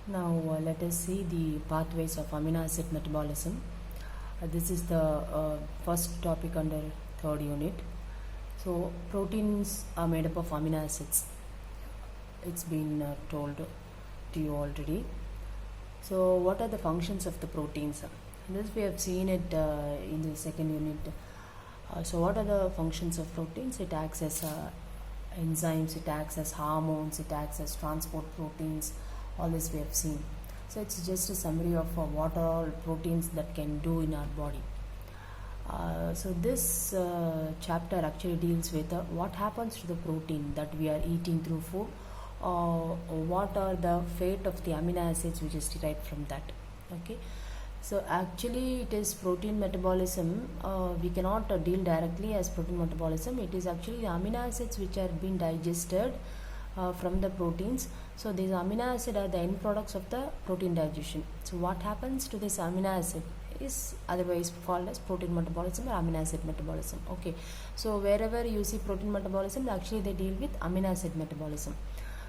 Now let us see the pathways of amino acid metabolism. This is the first topic under third unit. So proteins are made up of amino acids. It's been told to you already. So what are the functions of the proteins? This we have seen it in the second unit. So what are the functions of proteins? It acts as enzymes, it acts as hormones, it acts as transport proteins. All this we have seen. So it's just a summary of what are all proteins that can do in our body. So this chapter actually deals with what happens to the protein that we are eating through food, or what are the fate of the amino acids which is derived from that. Okay, so actually it is protein metabolism. We cannot deal directly as protein metabolism. It is actually the amino acids which are being digested from the proteins. So these amino acids are the end products of the protein digestion. So what happens to this amino acid is otherwise called as protein metabolism or amino acid metabolism. Okay, so wherever you see protein metabolism, actually they deal with amino acid metabolism.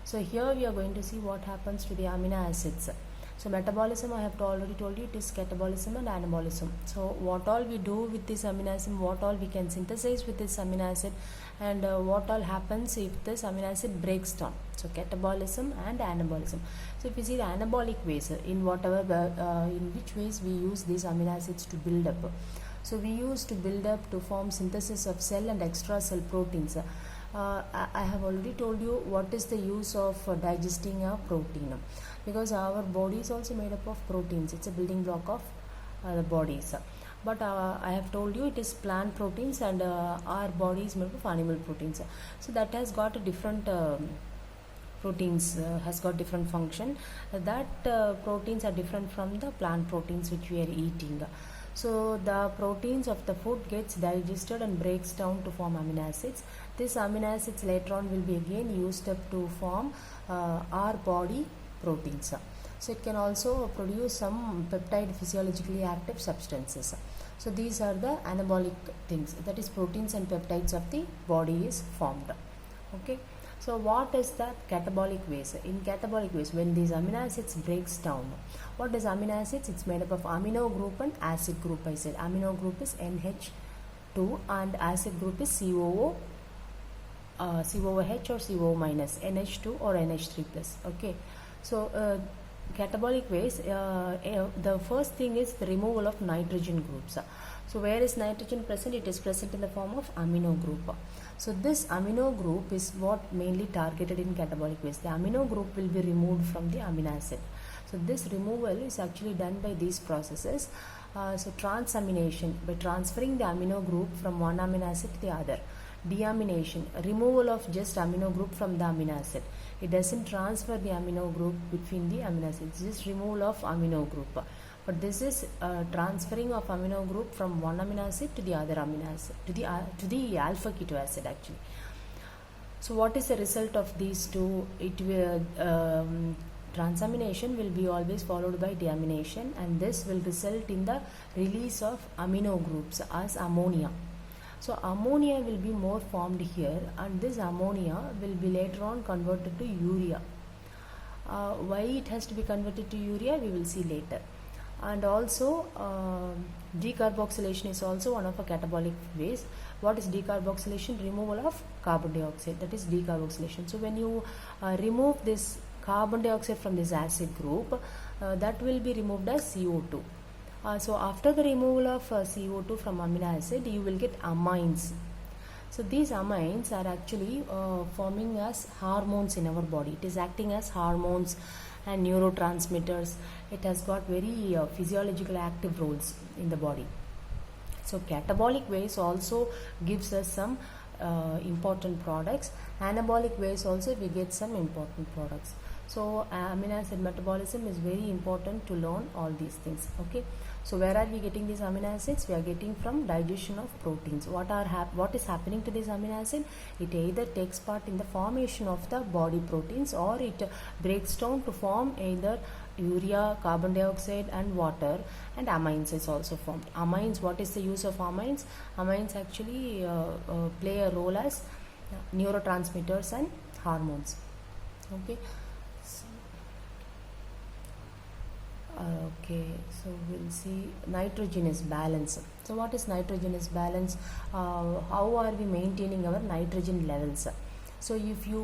So here we are going to see what happens to the amino acids. So metabolism, I have already told you, it is catabolism and anabolism. So what all we do with this amino acid, what all we can synthesize with this amino acid, and what all happens if this amino acid breaks down. So catabolism and anabolism. So if you see the anabolic ways, in whatever in which ways we use these amino acids to build up. So we use to build up to form synthesis of cell and extra cell proteins. I have already told you what is the use of digesting a protein, because our body is also made up of proteins. It's a building block of the bodies. But I have told you it is plant proteins, and our body is made up of animal proteins. So that has got a different proteins has got different function. That proteins are different from the plant proteins which we are eating. So the proteins of the food gets digested and breaks down to form amino acids. These amino acids later on will be again used up to form our body proteins. So it can also produce some peptide physiologically active substances. So these are the anabolic things, that is proteins and peptides of the body is formed. Okay. So what is the catabolic ways? In catabolic ways, when these amino acids breaks down, what is amino acids? It's made up of amino group and acid group. I said amino group is NH2 and acid group is COO, COOH or COO minus, NH2 or NH3 plus. Okay, so catabolic ways, the first thing is the removal of nitrogen groups. So where is nitrogen present? It is present in the form of amino group. So this amino group is what mainly targeted in catabolic ways. The amino group will be removed from the amino acid. So this removal is actually done by these processes. So transamination, by transferring the amino group from one amino acid to the other. Deamination, removal of just amino group from the amino acid. It doesn't transfer the amino group between the amino acids, just removal of amino group. But this is transferring of amino group from one amino acid to the other amino acid, to the alpha keto acid actually. So what is the result of these two? It will transamination will be always followed by deamination, and this will result in the release of amino groups as ammonia. So ammonia will be more formed here, and this ammonia will be later on converted to urea. Why it has to be converted to urea, we will see later. And also decarboxylation is also one of the catabolic ways. What is decarboxylation? Removal of carbon dioxide, that is decarboxylation. So when you remove this carbon dioxide from this acid group, that will be removed as CO2. So after the removal of CO2 from amino acid, you will get amines. So these amines are actually forming as hormones in our body. It is acting as hormones and neurotransmitters. It has got very physiological active roles in the body. So catabolic ways also gives us some important products. Anabolic ways also we get some important products. So amino acid metabolism is very important to learn all these things. Okay, so where are we getting these amino acids? We are getting from digestion of proteins. What is happening to this amino acid? It either takes part in the formation of the body proteins, or it breaks down to form either urea, carbon dioxide and water, and amines is also formed. Amines, what is the use of amines? Amines actually play a role as neurotransmitters and hormones. Okay, Okay, so we'll see nitrogenous balance. So what is nitrogenous balance? How are we maintaining our nitrogen levels? So if you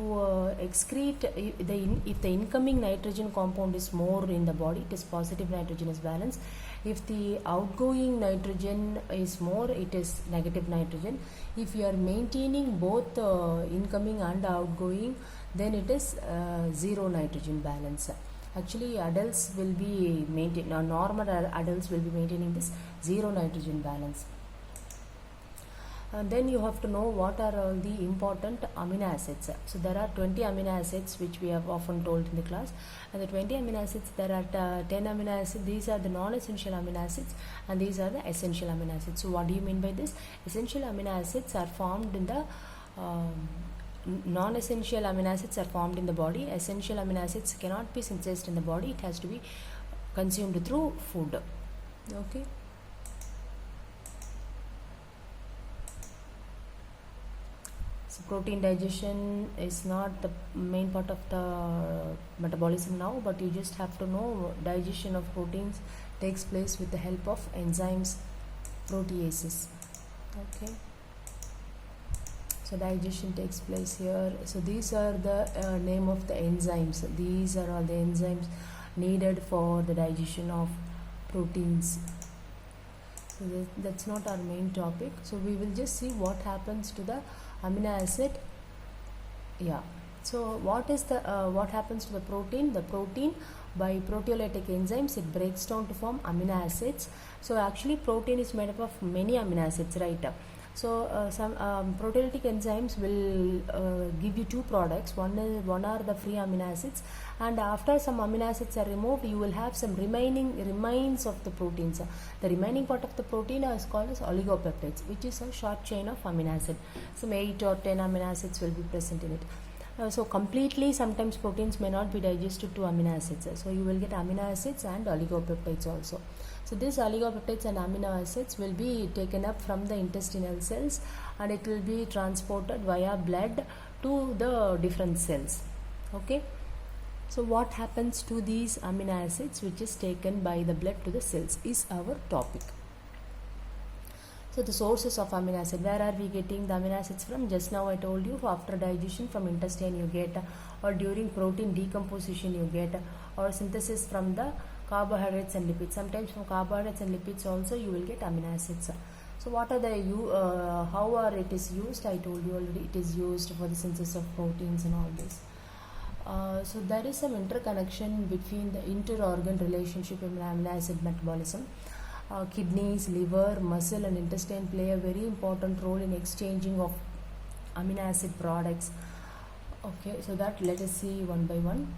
excrete, if the incoming nitrogen compound is more in the body, it is positive nitrogenous balance. If the outgoing nitrogen is more, it is negative nitrogen. If you are maintaining both incoming and outgoing, then it is zero nitrogen balance. Actually, adults will be maintaining, normal adults will be maintaining this zero nitrogen balance. And then you have to know what are all the important amino acids. So there are 20 amino acids which we have often told in the class, and the 20 amino acids, there are 10 amino acids. These are the non-essential amino acids and these are the essential amino acids. So what do you mean by this? Essential amino acids are formed in the non-essential amino acids are formed in the body. Essential amino acids cannot be synthesized in the body. It has to be consumed through food. Okay. So protein digestion is not the main part of the metabolism now, but you just have to know digestion of proteins takes place with the help of enzymes, proteases. Okay. So digestion takes place here. So these are the name of the enzymes. These are all the enzymes needed for the digestion of proteins. So that's not our main topic. So we will just see what happens to the amino acid. Yeah. So what happens to the protein? The protein, by proteolytic enzymes, it breaks down to form amino acids. So actually protein is made up of many amino acids, right? So some proteolytic enzymes will give you two products. One are the free amino acids, and after some amino acids are removed, you will have some remains of the proteins. The remaining part of the protein is called as oligopeptides, which is a short chain of amino acid. Some 8 or 10 amino acids will be present in it. So completely, sometimes proteins may not be digested to amino acids. So you will get amino acids and oligopeptides also. So these oligopeptides and amino acids will be taken up from the intestinal cells, and it will be transported via blood to the different cells. Okay. So what happens to these amino acids which is taken by the blood to the cells is our topic. So the sources of amino acid, where are we getting the amino acids from? Just now I told you, after digestion from intestine you get, or during protein decomposition you get, or synthesis from the carbohydrates and lipids. Sometimes from carbohydrates and lipids also you will get amino acids. So what are the how are it is used? I told you already, it is used for the synthesis of proteins and all this. So there is some interconnection between the inter-organ relationship in amino acid metabolism. Kidneys, liver, muscle and intestine play a very important role in exchanging of amino acid products. Okay, so that let us see one by one.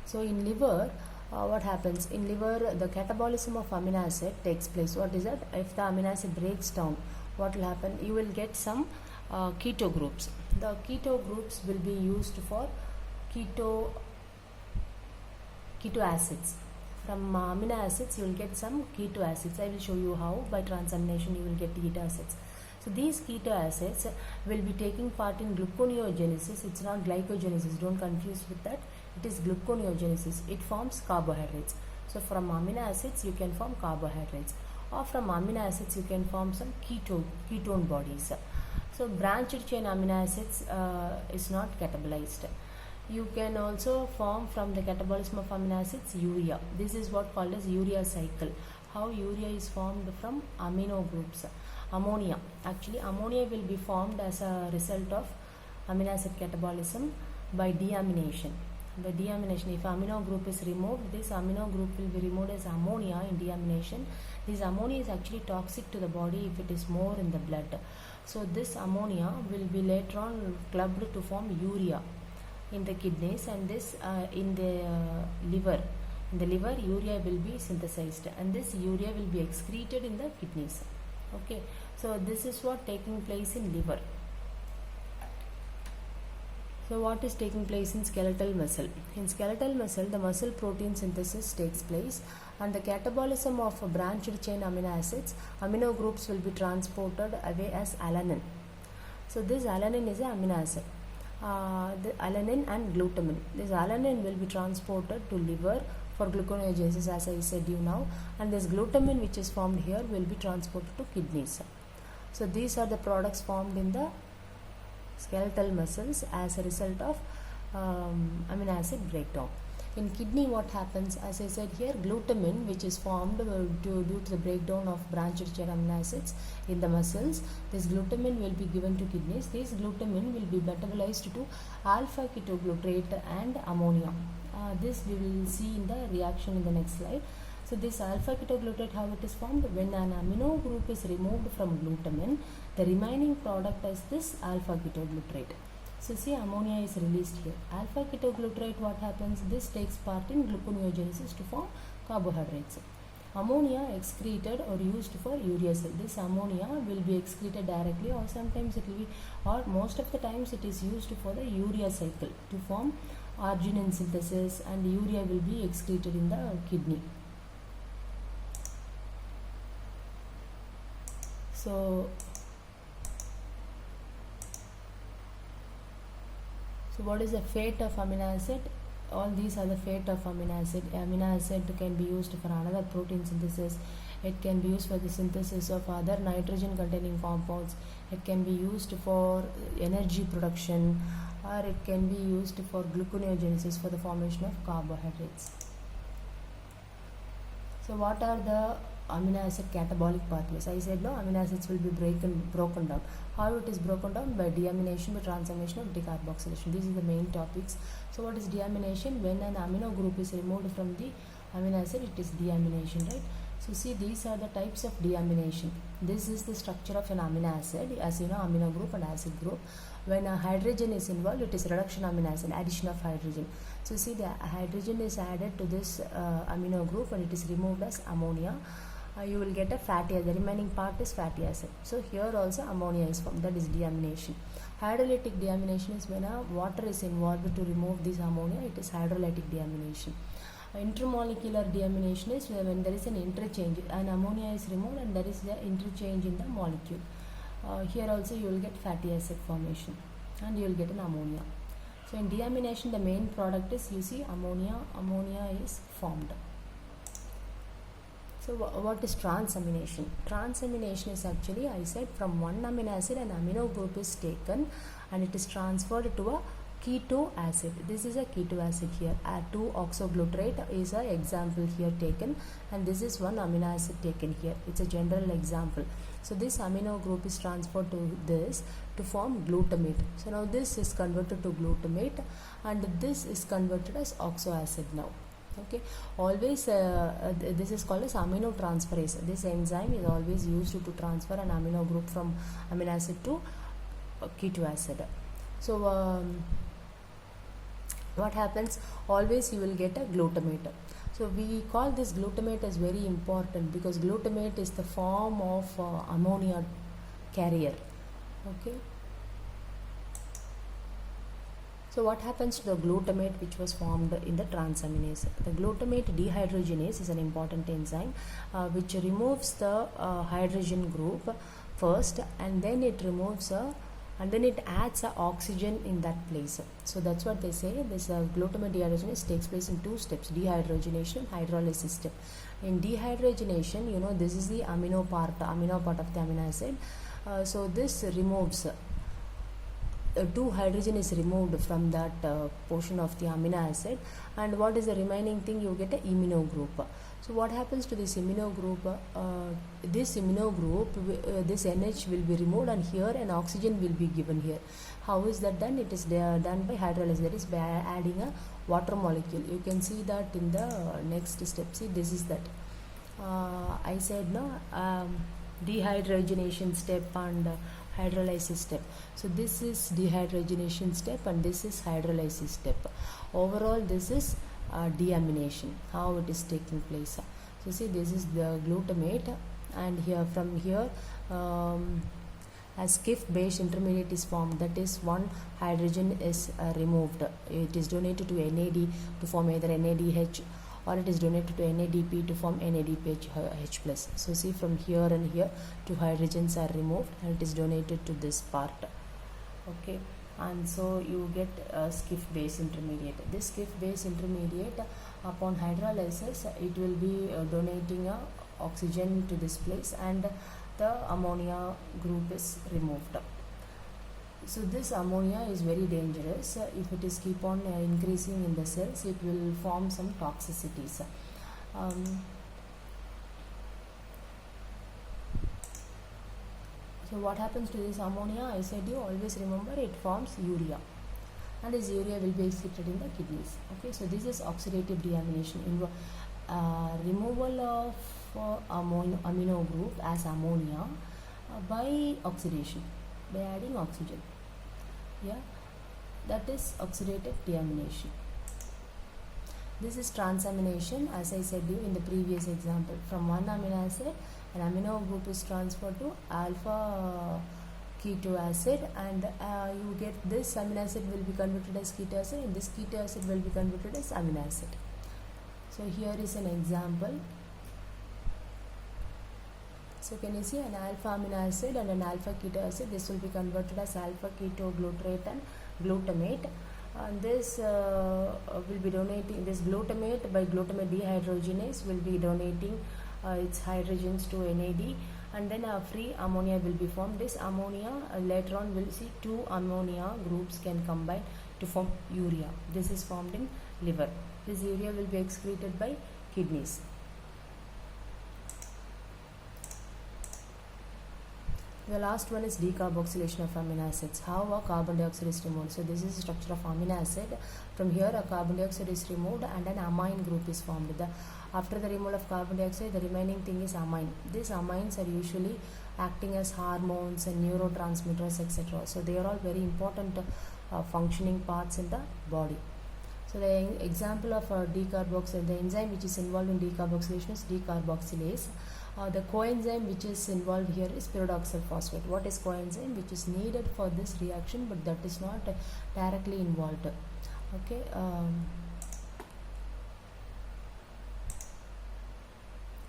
So in liver, what happens? In liver, the catabolism of amino acid takes place. What is that? If the amino acid breaks down, what will happen? You will get some keto groups. The keto groups will be used for keto acids. From amino acids you will get some keto acids. I will show you how. By transamination you will get keto acids. So these keto acids will be taking part in gluconeogenesis. It's not glycogenesis, don't confuse with that. It is gluconeogenesis. It forms carbohydrates. So from amino acids you can form carbohydrates, or from amino acids you can form some ketone bodies. So branched chain amino acids is not catabolized. You can also form from the catabolism of amino acids urea. This is what called as urea cycle. How urea is formed from amino groups. Ammonia. Actually ammonia will be formed as a result of amino acid catabolism by deamination. By deamination, if amino group is removed, this amino group will be removed as ammonia in deamination. This ammonia is actually toxic to the body if it is more in the blood. So this ammonia will be later on clubbed to form urea in the kidneys, and this in the liver. In the liver, urea will be synthesized, and this urea will be excreted in the kidneys. Okay, so this is what taking place in liver. So what is taking place in skeletal muscle? In skeletal muscle, the muscle protein synthesis takes place, and the catabolism of branched chain amino acids, amino groups will be transported away as alanine. So this alanine is an amino acid. The alanine and glutamine. This alanine will be transported to liver for gluconeogenesis, as I said you now, and this glutamine which is formed here will be transported to kidneys. So these are the products formed in the skeletal muscles as a result of amino acid breakdown. In kidney, what happens, as I said here, glutamine which is formed due to the breakdown of branched chain amino acids in the muscles, this glutamine will be given to kidneys. This glutamine will be metabolized to alpha ketoglutarate and ammonia. This we will see in the reaction in the next slide. So this alpha ketoglutarate, how it is formed? When an amino group is removed from glutamine, the remaining product is this alpha ketoglutarate. So see, ammonia is released here. Alpha ketoglutarate, what happens? This takes part in gluconeogenesis to form carbohydrates. Ammonia excreted or used for urea cell. This ammonia will be excreted directly, or sometimes it will be, or most of the times it is used for the urea cycle to form arginine synthesis, and urea will be excreted in the kidney. So what is the fate of amino acid? All these are the fate of amino acid. Amino acid can be used for another protein synthesis. It can be used for the synthesis of other nitrogen containing compounds. It can be used for energy production, or it can be used for gluconeogenesis for the formation of carbohydrates. So what are the amino acid catabolic pathways? I said no, amino acids will be broken down. How it is broken down? By deamination, by transformation, or decarboxylation. These are the main topics. So what is deamination? When an amino group is removed from the amino acid, it is deamination, right? So see, these are the types of deamination. This is the structure of an amino acid, as you know, amino group and acid group. When a hydrogen is involved, it is reduction amino acid, addition of hydrogen. So see, the hydrogen is added to this amino group and it is removed as ammonia. You will get a fatty acid. The remaining part is fatty acid. So here also ammonia is formed. That is deamination. Hydrolytic deamination is when water is involved to remove this ammonia. It is hydrolytic deamination. Intermolecular deamination is when there is an interchange. An ammonia is removed and there is the interchange in the molecule. Here also you will get fatty acid formation and you will get an ammonia. So in deamination, the main product is, you see, ammonia. Ammonia is formed. So what is transamination? Transamination is actually, I said, from one amino acid an amino group is taken and it is transferred to a keto acid. This is a keto acid here. 2-oxoglutarate is an example here taken, and this is one amino acid taken here. It's a general example. So this amino group is transferred to this to form glutamate. So now this is converted to glutamate and this is converted as oxo acid now. Okay, always this is called as aminotransferase. This enzyme is always used to transfer an amino group from amino acid to keto acid. So what happens? Always you will get a glutamate. So we call this glutamate as very important because glutamate is the form of ammonia carrier. Okay. So what happens to the glutamate which was formed in the transaminase? The glutamate dehydrogenase is an important enzyme which removes the hydrogen group first, and then it removes and then it adds oxygen in that place. So that's what they say. This glutamate dehydrogenase takes place in two steps: dehydrogenation and hydrolysis step. In dehydrogenation, you know, this is the amino part of the amino acid. So this removes 2 hydrogen is removed from that portion of the amino acid, and what is the remaining thing? You get a imino group. So what happens to this imino group? This NH will be removed and here an oxygen will be given here. How is that done? It is done by hydrolysis, that is by adding a water molecule. You can see that in the next step. See, this is that. I said no, dehydrogenation step and hydrolysis step. So this is dehydrogenation step and this is hydrolysis step. Overall this is deamination, how it is taking place. So see, this is the glutamate, and here from here as Schiff base intermediate is formed, that is one hydrogen is removed. It is donated to NAD to form either NADH, or it is donated to NADP to form NADPH+. So see, from here and here 2 hydrogens are removed and it is donated to this part. Okay, and so you get a skiff base intermediate. This skiff base intermediate, upon hydrolysis, it will be donating oxygen to this place, and the ammonia group is removed. So this ammonia is very dangerous. If it is keep on increasing in the cells, it will form some toxicities. So what happens to this ammonia? I said you always remember it forms urea, and this urea will be excreted in the kidneys. Okay, so this is oxidative deamination, removal of amino group as ammonia by oxidation, by adding oxygen. Yeah, that is oxidative deamination. This is transamination, as I said you in the previous example. From one amino acid, an amino group is transferred to alpha keto acid, and you get this amino acid will be converted as keto acid, and this keto acid will be converted as amino acid. So here is an example. So can you see an alpha amino acid and an alpha keto acid? This will be converted as alpha keto glutarate and glutamate. And this will be donating, this glutamate by glutamate dehydrogenase will be donating its hydrogens to NAD, and then a free ammonia will be formed. This ammonia later on we'll see two ammonia groups can combine to form urea. This is formed in liver. This urea will be excreted by kidneys. The last one is decarboxylation of amino acids. How a carbon dioxide is removed. So this is the structure of amino acid. From here a carbon dioxide is removed and an amine group is formed. After the removal of carbon dioxide, the remaining thing is amine. These amines are usually acting as hormones and neurotransmitters, etc. So they are all very important functioning parts in the body. So the example of decarboxylation, the enzyme which is involved in decarboxylation is decarboxylase. The coenzyme which is involved here is pyridoxal phosphate. What is coenzyme? Which is needed for this reaction, but that is not directly involved. Okay.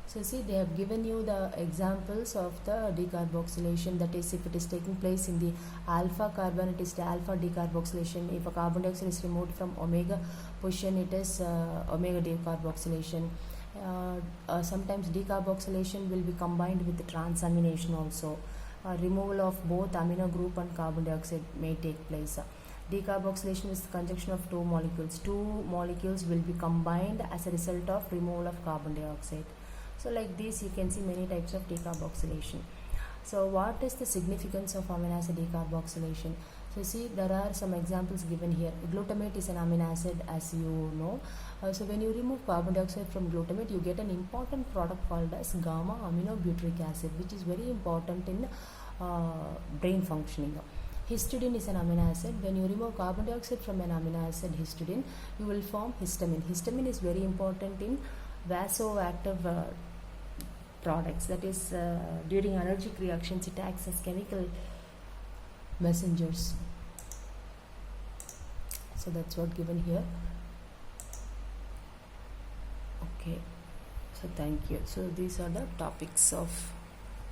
So see, they have given you the examples of the decarboxylation. That is, if it is taking place in the alpha carbon, it is the alpha decarboxylation. If a carbon dioxide is removed from omega position, it is omega decarboxylation. Sometimes decarboxylation will be combined with the transamination also. Removal of both amino group and carbon dioxide may take place. Decarboxylation is the conjunction of two molecules. Two molecules will be combined as a result of removal of carbon dioxide. So like this you can see many types of decarboxylation. So what is the significance of amino acid decarboxylation? So see, there are some examples given here. Glutamate is an amino acid, as you know. So when you remove carbon dioxide from glutamate, you get an important product called as gamma aminobutyric acid, which is very important in brain functioning. Histidine is an amino acid. When you remove carbon dioxide from an amino acid histidine, you will form histamine. Histamine is very important in vasoactive products. That is, during allergic reactions, it acts as chemical messengers. So that's what given here. Okay, so thank you. So these are the topics of